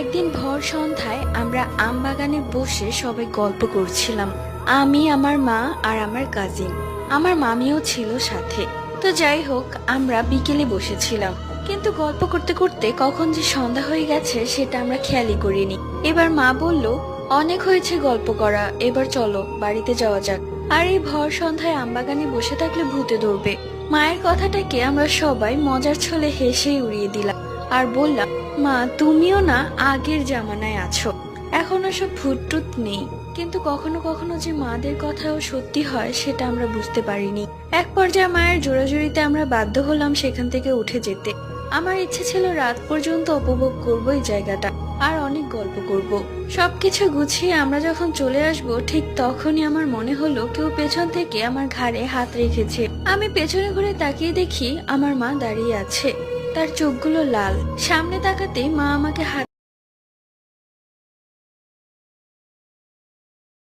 একদিন ভোর সন্ধ্যায় আমরা আম বাগানে বসে সবাই গল্প করছিলাম। আমি, আমার মা আর আমার কাজিন। আমার মামিও ছিল সাথে। তো যাই হোক, আমরা বিকেলে বসেছিলাম, কিন্তু গল্প করতে করতে কখন যে সন্ধ্যা হয়ে গেছে সেটা আমরা খেয়ালই করিনি। এবার মা বলল, অনেক হয়েছে গল্প করা, এবার চলো বাড়িতে যাওয়া যাক। আর এই ভর সন্ধ্যায় আমবাগানে বসে থাকলে ভূতে ধরবে। মায়ের কথাটাকে আমরা সবাই মজার ছলে হেসেই উড়িয়ে দিলাম আর বললাম, মা তুমিও না আগের জামানায় আছো, এখন ওসব ভূত নেই। কিন্তু কখনো কখনো যে মাদের কথাও সত্যি হয় সেটা আমরা বুঝতে পারিনি। এক পর্যায়ে মায়ের জোরাজুরিতে আমরা বাধ্য হলাম সেখান থেকে উঠে যেতে। আমার ইচ্ছে ছিল রাত পর্যন্ত উপভোগ করবো এই জায়গাটা, আর অনেক গল্প করব। সবকিছু গুছিয়ে আমরা যখন চলে আসব ঠিক তখনই আমার মনে হলো কেউ পেছন থেকে আমার ঘাড়ে হাত রেখেছে। আমি পেছনে ঘুরে তাকিয়ে দেখি আমার মা দাঁড়িয়ে আছে, তার চোখগুলো লাল। সামনে তাকাতেই মা আমাকে হাত